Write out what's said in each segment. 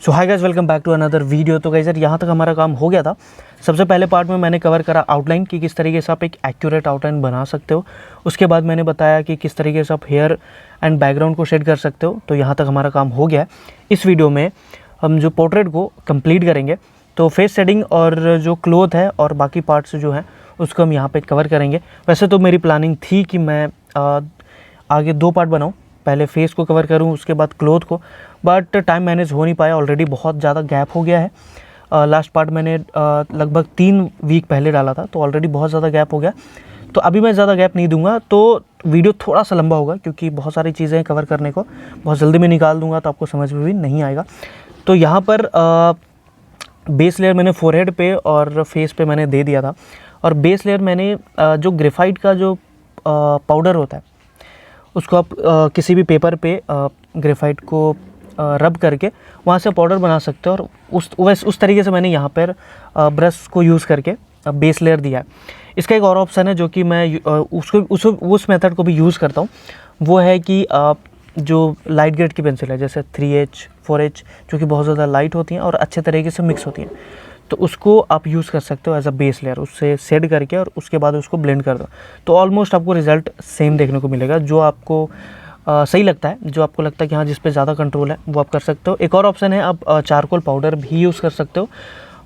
So hi guys, welcome back to another video. तो guys यार यहाँ तक हमारा काम हो गया था। सबसे पहले पार्ट में मैंने कवर करा आउटलाइन कि किस तरीके से आप एक एक्यूरेट आउटलाइन बना सकते हो। उसके बाद मैंने बताया कि किस तरीके से आप हेयर एंड बैकग्राउंड को शेड कर सकते हो। तो यहाँ तक हमारा काम हो गया है। इस वीडियो में हम जो पोर्ट्रेट को कंप्लीट करेंगे, तो फेस शेडिंग और जो क्लोथ है और बाकी पार्ट्स जो हैं उसको हम यहाँ पे कवर करेंगे। वैसे तो मेरी प्लानिंग थी कि मैं आगे 2 पार्ट बनाऊँ, पहले फेस को कवर करूँ उसके बाद क्लोथ को, बट टाइम मैनेज हो नहीं पाया। ऑलरेडी बहुत ज़्यादा गैप हो गया है। लास्ट पार्ट मैंने लगभग 3 वीक पहले डाला था, तो ऑलरेडी बहुत ज़्यादा गैप हो गया। तो अभी मैं ज़्यादा गैप नहीं दूंगा, तो वीडियो थोड़ा सा लंबा होगा क्योंकि बहुत सारी चीज़ें कवर करने को बहुत जल्दी में निकाल दूंगा, तो आपको समझ में भी नहीं आएगा। तो यहाँ पर बेस लेयर मैंने फोरहेड पे और फेस पे मैंने दे दिया था। और बेस लेयर मैंने जो ग्रेफाइट का जो पाउडर होता है उसको आप किसी भी पेपर पे ग्रेफाइट को रब करके वहाँ से पाउडर बना सकते हो। और उस तरीके से मैंने यहाँ पर ब्रश को यूज़ करके बेस लेयर दिया है। इसका एक और ऑप्शन है जो कि मैं उस मेथड को भी यूज़ करता हूँ। वो है कि जो लाइट ग्रेड की पेंसिल है, जैसे 3H 4H, जो कि बहुत ज़्यादा लाइट होती हैं और अच्छे तरीके से मिक्स होती हैं, तो उसको आप यूज़ कर सकते हो एज अ बेस लेयर। उससे शेड करके और उसके बाद उसको ब्लेंड कर दो, तो ऑलमोस्ट आपको रिजल्ट सेम देखने को मिलेगा। जो आपको सही लगता है, जो आपको लगता है कि हाँ जिस पे ज़्यादा कंट्रोल है, वो आप कर सकते हो। एक और ऑप्शन है, आप चारकोल पाउडर भी यूज़ कर सकते हो।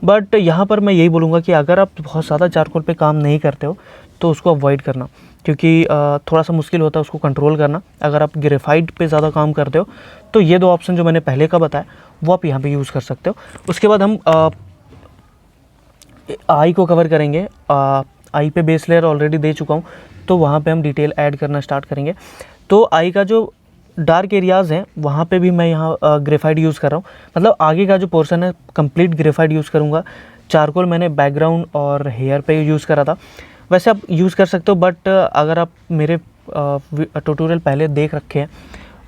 बट यहाँ पर मैं यही बोलूँगा कि अगर आप बहुत ज़्यादा चारकोल पे काम नहीं करते हो तो उसको अवॉइड करना, क्योंकि थोड़ा सा मुश्किल होता है उसको कंट्रोल करना। अगर आप ग्रेफाइट पे ज़्यादा काम करते हो तो ये 2 ऑप्शन जो मैंने पहले का बताया वो आप यहाँ पे यूज़ कर सकते हो। उसके बाद हम आई को कवर करेंगे। आई पे बेस लेयर ऑलरेडी दे चुका हूँ, तो वहाँ पे हम डिटेल ऐड करना स्टार्ट करेंगे। तो आई का जो डार्क एरियाज़ हैं वहाँ पे भी मैं यहाँ ग्रेफाइट यूज़ कर रहा हूँ। मतलब आगे का जो पोर्शन है कंप्लीट ग्रेफाइट यूज़ करूँगा। चारकोल मैंने बैकग्राउंड और हेयर पे यूज़ करा था, वैसे आप यूज़ कर सकते हो। बट अगर आप मेरे ट्यूटोरियल पहले देख रखे हैं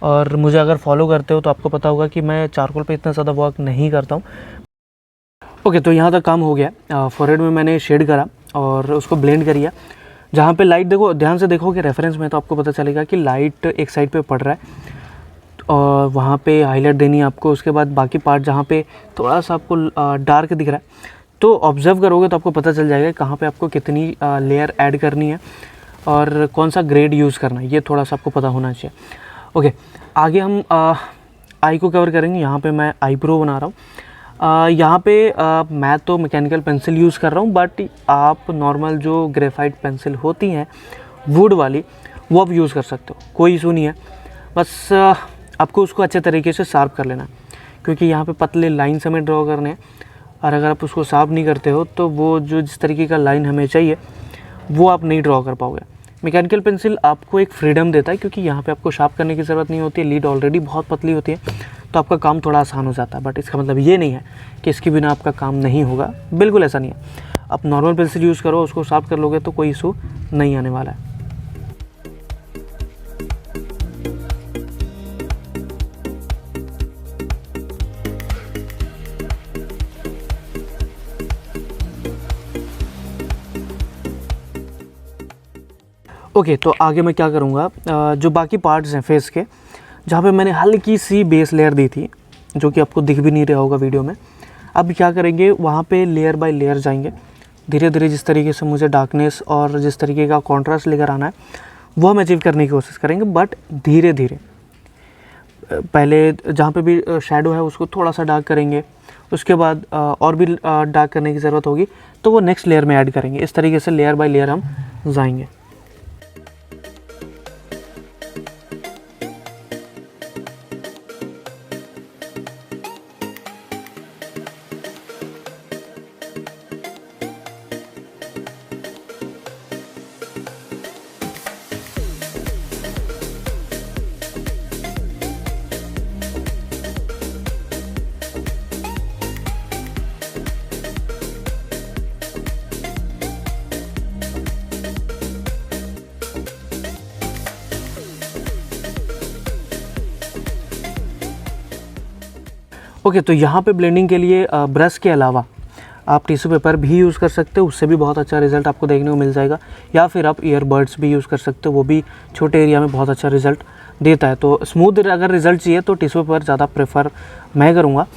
और मुझे अगर फॉलो करते हो तो आपको पता होगा कि मैं चारकोल पे इतना ज़्यादा वर्क नहीं करता हूँ। ओके, तो यहाँ तक काम हो गया। फोरहेड में मैंने शेड करा और उसको ब्लेंड करिए। जहाँ पे लाइट देखो, ध्यान से देखो कि रेफरेंस में, तो आपको पता चलेगा कि लाइट एक साइड पे पड़ रहा है और वहाँ पे हाईलाइट देनी है आपको। उसके बाद बाकी पार्ट जहाँ पे थोड़ा सा आपको डार्क दिख रहा है, तो ऑब्जर्व करोगे तो आपको पता चल जाएगा कहाँ पे आपको कितनी लेयर ऐड करनी है और कौन सा ग्रेड यूज़ करना है। ये थोड़ा सा आपको पता होना चाहिए। ओके, आगे हम आई को कवर करेंगे। यहाँ पे मैं आईब्रो बना रहा हूँ। यहाँ पे मैं तो मैकेनिकल पेंसिल यूज़ कर रहा हूँ, बट आप नॉर्मल जो ग्रेफाइट पेंसिल होती हैं वुड वाली, वो आप यूज़ कर सकते हो, कोई इशू नहीं है। बस आपको उसको अच्छे तरीके से शार्प कर लेना है, क्योंकि यहाँ पे पतले लाइन हमें ड्रॉ करने हैं। और अगर आप उसको शार्प नहीं करते हो तो वो जो जिस तरीके का लाइन हमें चाहिए वो आप नहीं ड्रॉ कर पाओगे। मैकेनिकल पेंसिल आपको एक फ्रीडम देता है, क्योंकि यहाँ पे आपको शार्प करने की ज़रूरत नहीं होती है। लीड ऑलरेडी बहुत पतली होती है, तो आपका काम थोड़ा आसान हो जाता है। बट इसका मतलब ये नहीं है कि इसके बिना आपका काम नहीं होगा, बिल्कुल ऐसा नहीं है। आप नॉर्मल पेंसिल यूज़ करो, उसको शार्प कर लोगे तो कोई इशू नहीं आने वाला है। ओके, तो आगे मैं क्या करूँगा, जो बाकी पार्ट्स हैं फेस के, जहाँ पे मैंने हल्की सी बेस लेयर दी थी, जो कि आपको दिख भी नहीं रहा होगा वीडियो में, अब क्या करेंगे, वहाँ पे लेयर बाय लेयर जाएंगे धीरे धीरे। जिस तरीके से मुझे डार्कनेस और जिस तरीके का कॉन्ट्रास्ट लेकर आना है वो हम अचीव करने की कोशिश करेंगे, बट धीरे धीरे। पहले जहाँ पे भी शैडो है उसको थोड़ा सा डार्क करेंगे, उसके बाद और भी डार्क करने की ज़रूरत होगी तो वो नेक्स्ट लेयर में ऐड करेंगे। इस तरीके से लेयर बाय लेयर हम जाएंगे। ओके, तो यहाँ पे ब्लेंडिंग के लिए ब्रश के अलावा आप टिश्यू पेपर भी यूज़ कर सकते हो, उससे भी बहुत अच्छा रिज़ल्ट आपको देखने को मिल जाएगा। या फिर आप ईयरबड्स भी यूज़ कर सकते हो, वो भी छोटे एरिया में बहुत अच्छा रिज़ल्ट देता है। तो स्मूथ अगर रिज़ल्ट चाहिए तो टिश्यू पेपर ज़्यादा प्रेफर मैं करूँगा।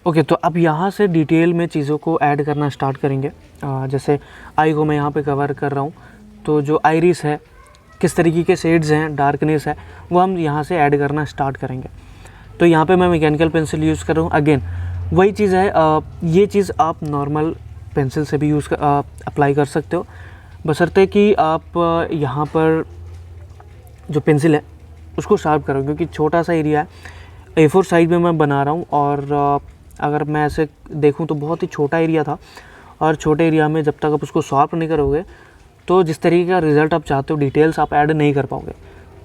ओके, तो अब यहाँ से डिटेल में चीज़ों को ऐड करना स्टार्ट करेंगे। जैसे आई को मैं यहाँ पे कवर कर रहा हूँ, तो जो आइरिस है, किस तरीके के शेड्स हैं, डार्कनेस है, वो हम यहाँ से ऐड करना स्टार्ट करेंगे। तो यहाँ पे मैं मैकेनिकल पेंसिल यूज़ कर रहा हूँ। अगेन वही चीज़ है, ये चीज़ आप नॉर्मल पेंसिल से भी अप्लाई कर सकते हो, बशर्ते कि आप यहाँ पर जो पेंसिल है उसको शार्प करो, क्योंकि छोटा सा एरिया है, A4 साइज में मैं बना रहा हूँ। और अगर मैं ऐसे देखूँ तो बहुत ही छोटा एरिया था, और छोटे एरिया में जब तक आप उसको शार्प नहीं करोगे तो जिस तरीके का रिज़ल्ट आप चाहते हो, डिटेल्स आप ऐड नहीं कर पाओगे।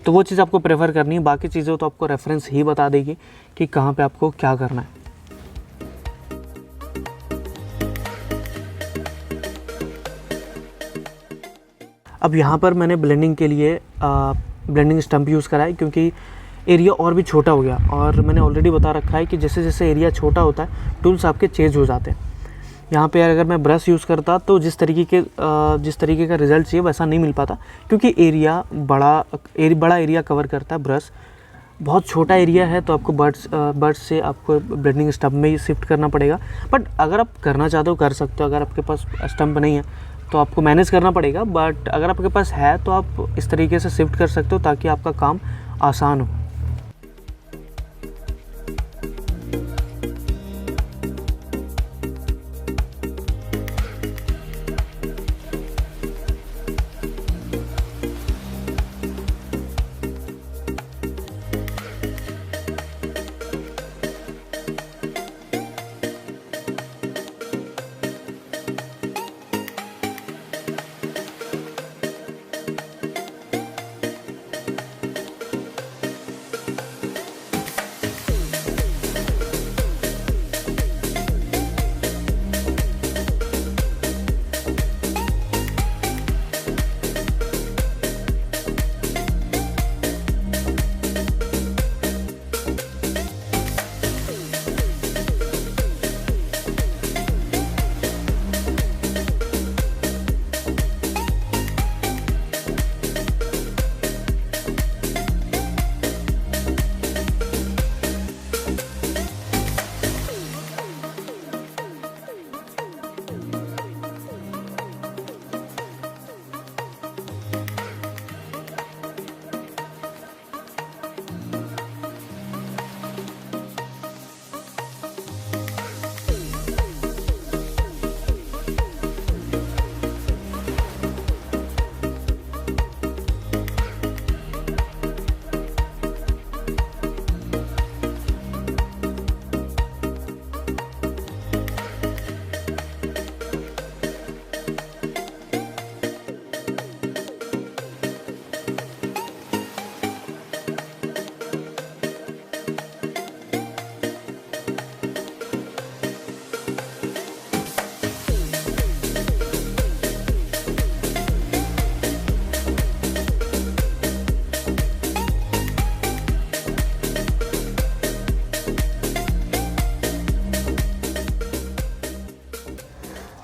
तो वो चीज़ आपको प्रेफर करनी है। बाकी चीज़ें तो आपको रेफरेंस ही बता देगी कि कहाँ पे आपको क्या करना है। अब यहाँ पर मैंने ब्लेंडिंग के लिए ब्लेंडिंग स्टम्प यूज़ करा है, क्योंकि एरिया और भी छोटा हो गया। और मैंने ऑलरेडी बता रखा है कि जैसे जैसे एरिया छोटा होता है टूल्स आपके चेंज हो जाते हैं। यहाँ पे अगर मैं ब्रश यूज़ करता तो जिस तरीके का रिज़ल्ट चाहिए वैसा नहीं मिल पाता, क्योंकि एरिया बड़ा एरिया कवर करता है ब्रश। बहुत छोटा एरिया है तो आपको बर्ड्स से आपको ब्लेंडिंग स्टम्प में ही शिफ्ट करना पड़ेगा। बट अगर आप करना चाहते हो कर सकते हो। अगर आपके पास स्टम्प नहीं है तो आपको मैनेज करना पड़ेगा, बट अगर आपके पास है तो आप इस तरीके से शिफ्ट कर सकते हो ताकि आपका काम आसान हो।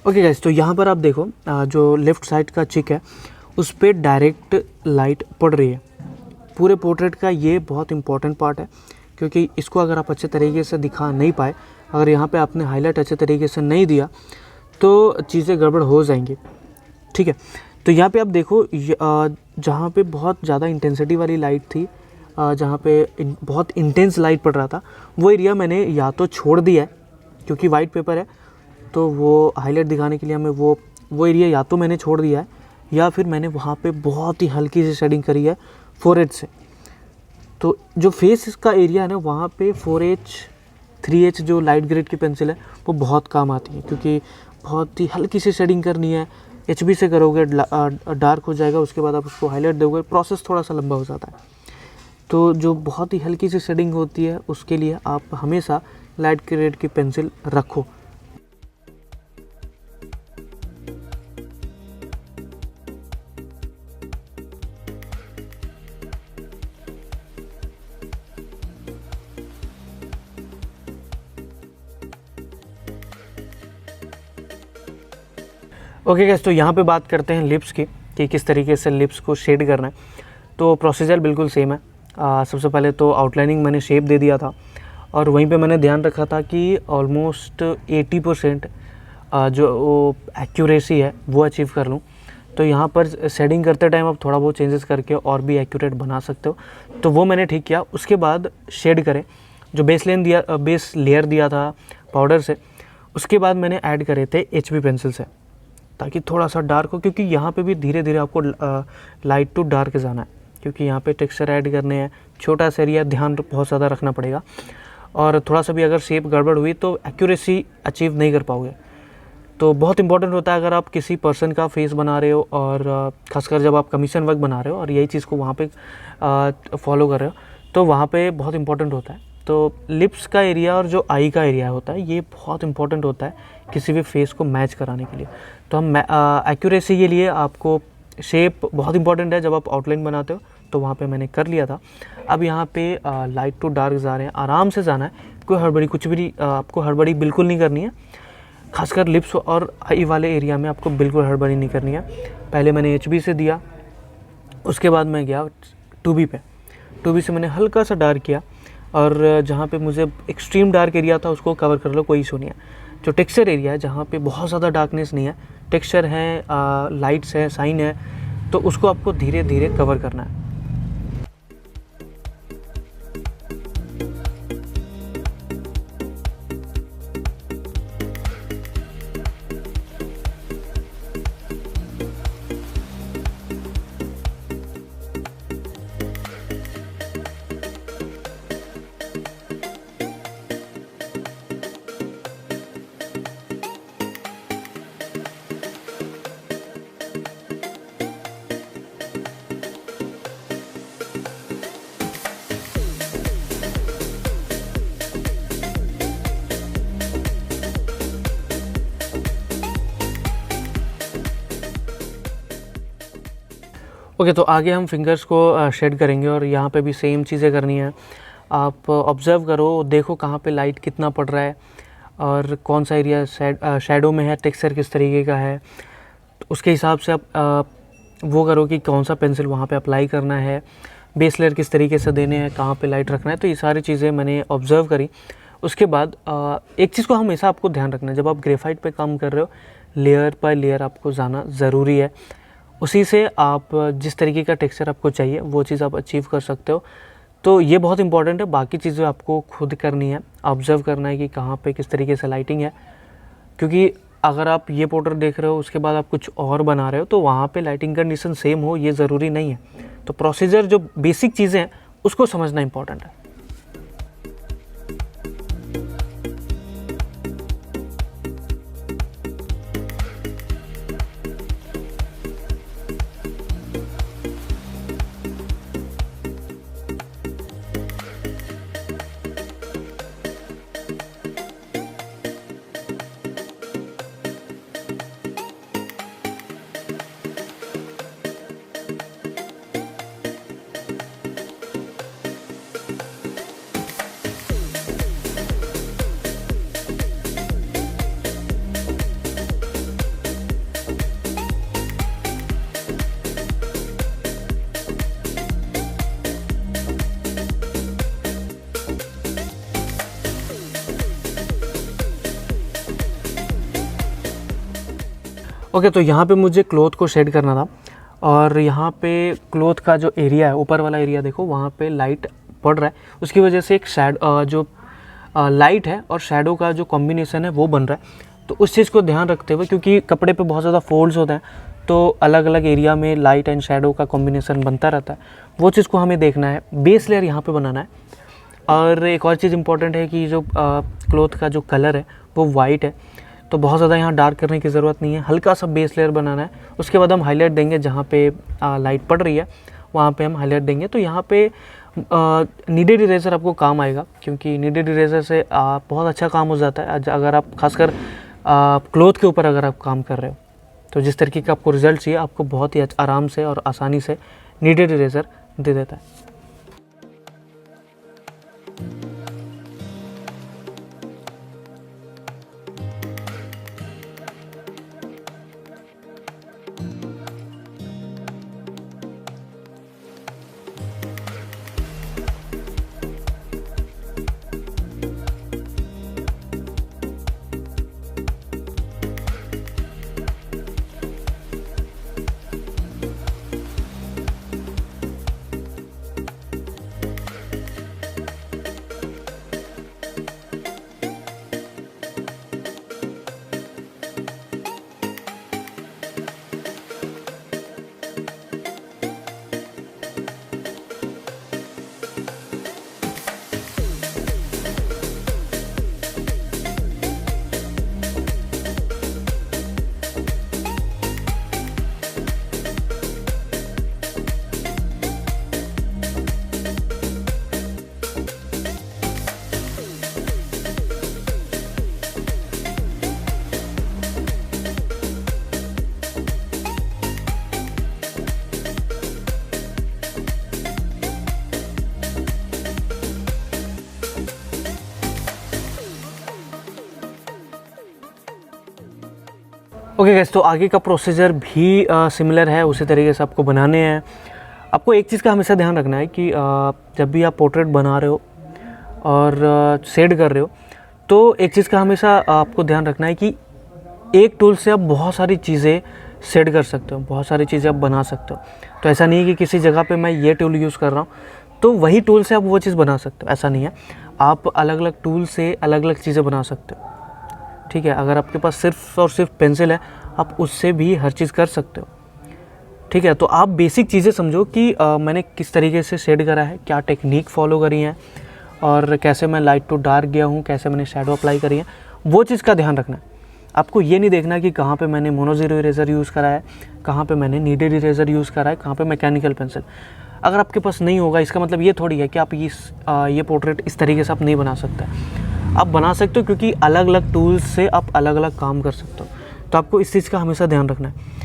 ओके गाइस, तो यहाँ पर आप देखो जो लेफ़्ट साइड का चिक है उस पर डायरेक्ट लाइट पड़ रही है। पूरे पोर्ट्रेट का ये बहुत इंपॉर्टेंट पार्ट है, क्योंकि इसको अगर आप अच्छे तरीके से दिखा नहीं पाए, अगर यहाँ पे आपने हाईलाइट अच्छे तरीके से नहीं दिया तो चीज़ें गड़बड़ हो जाएंगी। ठीक है, तो यहाँ पे आप देखो जहाँ पे बहुत ज़्यादा इंटेंसिटी वाली लाइट थी, जहाँ पे बहुत इंटेंस लाइट पड़ रहा था, वो एरिया मैंने या तो छोड़ दिया है क्योंकि वाइट पेपर है, तो वो हाईलाइट दिखाने के लिए हमें वो एरिया या तो मैंने छोड़ दिया है, या फिर मैंने वहाँ पे बहुत ही हल्की सी शेडिंग करी है 4H से। तो जो फेस का एरिया है ना, वहाँ पे 4H 3H जो लाइट ग्रेड की पेंसिल है वो बहुत काम आती है, क्योंकि बहुत ही हल्की सी शेडिंग करनी है। HB से करोगे डार्क हो जाएगा, उसके बाद आप उसको हाईलाइट दोगे, प्रोसेस थोड़ा सा लंबा हो जाता है। तो जो बहुत ही हल्की सी शेडिंग होती है उसके लिए आप हमेशा लाइट ग्रेड की पेंसिल रखो। ओके गाइस, तो यहाँ पे बात करते हैं लिप्स की कि किस तरीके से लिप्स को शेड करना है। तो प्रोसीजर बिल्कुल सेम है। सबसे पहले तो आउटलाइनिंग मैंने शेप दे दिया था, और वहीं पे मैंने ध्यान रखा था कि ऑलमोस्ट 80% जो वो एक्यूरेसी है वो अचीव कर लूँ। तो यहाँ पर शेडिंग करते टाइम आप थोड़ा बहुत चेंजेस करके और भी एक्यूरेट बना सकते हो, तो वो मैंने ठीक किया। उसके बाद शेड करें, जो बेस लेयर दिया था पाउडर से, उसके बाद मैंने ऐड करे थे HB पेंसिल से, ताकि थोड़ा सा डार्क हो, क्योंकि यहाँ पे भी धीरे धीरे आपको लाइट टू डार्क जाना है, क्योंकि यहाँ पे टेक्सचर ऐड करने हैं। छोटा सा एरिया, ध्यान बहुत ज़्यादा रखना पड़ेगा, और थोड़ा सा भी अगर शेप गड़बड़ हुई तो एक्यूरेसी अचीव नहीं कर पाओगे। तो बहुत इंपॉर्टेंट होता है अगर आप किसी पर्सन का फेस बना रहे हो, और खासकर जब आप कमीशन वर्क बना रहे हो और यही चीज़ को वहाँ पे फॉलो कर रहे हो, तो वहाँ पे बहुत इंपॉर्टेंट होता है। तो लिप्स का एरिया और जो आई का एरिया होता है, ये बहुत इंपॉर्टेंट होता है किसी भी फेस को मैच कराने के लिए। तो हम एक्यूरेसी के लिए आपको शेप बहुत इंपॉर्टेंट है, जब आप आउटलाइन बनाते हो तो वहाँ पे मैंने कर लिया था। अब यहाँ पे लाइट टू डार्क जा रहे हैं, आराम से जाना है, कोई हड़बड़ी कुछ भी आपको हड़बड़ी बिल्कुल नहीं करनी है। खासकर लिप्स और आई वाले एरिया में आपको बिल्कुल हड़बड़ी नहीं करनी है। पहले मैंने HB से दिया, उसके बाद मैं गया 2B पे। 2B से मैंने हल्का सा डार्क किया, और जहाँ पे मुझे एक्सट्रीम डार्क एरिया था उसको कवर कर लो, कोई इशू नहीं है। जो टेक्सचर एरिया है, जहाँ पे बहुत ज़्यादा डार्कनेस नहीं है, टेक्सचर है, लाइट्स है, साइन है, तो उसको आपको धीरे धीरे कवर करना है। ओके, तो आगे हम फिंगर्स को शेड करेंगे, और यहाँ पे भी सेम चीज़ें करनी है। आप ऑब्ज़र्व करो, देखो कहाँ पे लाइट कितना पड़ रहा है, और कौन सा एरिया शैडो में है, टेक्सचर किस तरीके का है, तो उसके हिसाब से आप वो करो कि कौन सा पेंसिल वहाँ पे अप्लाई करना है, बेस लेयर किस तरीके से देने हैं, कहाँ पे लाइट रखना है। तो ये सारी चीज़ें मैंने ऑब्ज़र्व करी। उसके बाद एक चीज़ को हमेशा आपको ध्यान रखना है, जब आप ग्रेफाइट पे काम कर रहे हो, लेयर बाय लेयर आपको जाना ज़रूरी है। उसी से आप जिस तरीके का टेक्सचर आपको चाहिए वो चीज़ आप अचीव कर सकते हो। तो ये बहुत इंपॉर्टेंट है। बाकी चीज़ें आपको खुद करनी है, ऑब्ज़र्व करना है कि कहाँ पे किस तरीके से लाइटिंग है, क्योंकि अगर आप ये पाउडर देख रहे हो उसके बाद आप कुछ और बना रहे हो, तो वहाँ पे लाइटिंग कंडीशन सेम हो ये ज़रूरी नहीं है। तो प्रोसीजर, जो बेसिक चीज़ें हैं, उसको समझना इंपॉर्टेंट है। ओके, तो यहाँ पे मुझे क्लॉथ को शेड करना था, और यहाँ पे क्लॉथ का जो एरिया है, ऊपर वाला एरिया देखो, वहाँ पे लाइट पड़ रहा है, उसकी वजह से एक जो लाइट है और शैडो का जो कॉम्बिनेशन है वो बन रहा है। तो उस चीज़ को ध्यान रखते हुए, क्योंकि कपड़े पे बहुत ज़्यादा फोल्ड्स होते हैं, तो अलग अलग एरिया में लाइट एंड शैडो का कॉम्बिनेशन बनता रहता है, वो चीज़ को हमें देखना है। बेस लेयर यहाँ पे बनाना है। और एक और चीज़ इंपॉर्टेंट है कि जो क्लॉथ का जो कलर है वो वाइट है, तो बहुत ज़्यादा यहाँ डार्क करने की ज़रूरत नहीं है, हल्का सा बेस लेयर बनाना है। उसके बाद हम हाईलाइट देंगे, जहाँ पे लाइट पड़ रही है वहाँ पे हम हाईलाइट देंगे। तो यहाँ पे नीडेड इरेजर आपको काम आएगा, क्योंकि नीडेड इरेजर से बहुत अच्छा काम हो जाता है। अगर आप खासकर क्लॉथ के ऊपर अगर आप काम कर रहे हो, तो जिस तरीके का आपको रिजल्ट चाहिए, आपको बहुत ही आराम से और आसानी से नीडेड इरेजर दे देता है। ओके गाइस, तो आगे का प्रोसीजर भी सिमिलर है, उसी तरीके से आपको बनाने हैं। आपको एक चीज़ का हमेशा ध्यान रखना है कि जब भी आप पोर्ट्रेट बना रहे हो और शेड कर रहे हो, तो एक चीज़ का हमेशा आपको ध्यान रखना है कि एक टूल से आप बहुत सारी चीज़ें शेड कर सकते हो, बहुत सारी चीज़ें आप बना सकते हो। तो ऐसा नहीं है कि किसी जगह पे मैं ये टूल यूज़ कर रहा हूँ तो वही टूल से आप वो चीज़ बना सकते हो, ऐसा नहीं है। आप अलग अलग टूल से अलग अलग चीज़ें बना सकते हो, ठीक है। अगर आपके पास सिर्फ और सिर्फ पेंसिल है, आप उससे भी हर चीज़ कर सकते हो, ठीक है। तो आप बेसिक चीज़ें समझो कि मैंने किस तरीके से शेड करा है, क्या टेक्निक फॉलो करी है और कैसे मैं लाइट टू डार्क गया हूँ, कैसे मैंने शैडो अप्लाई करी है, वो चीज़ का ध्यान रखना है। आपको ये नहीं देखना कि कहाँ पे मैंने मोनो ज़ीरो इरेज़र यूज़ करा है, कहाँ पे मैंने नीडेड इरेज़र यूज़ करा है, कहाँ पे मैकेनिकल पेंसिल। अगर आपके पास नहीं होगा, इसका मतलब ये थोड़ी है कि आप ये पोर्ट्रेट इस तरीके से आप नहीं बना सकते। आप बना सकते हो क्योंकि अलग अलग टूल्स से आप अलग अलग काम कर सकते हो। तो आपको इस चीज़ का हमेशा ध्यान रखना है।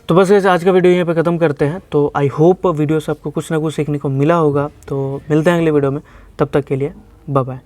तो बस वैसे आज का वीडियो यहीं पे ख़त्म करते हैं। तो आई होप वीडियो से आपको कुछ ना कुछ सीखने को मिला होगा। तो मिलते हैं अगले वीडियो में, तब तक के लिए बाय बाय।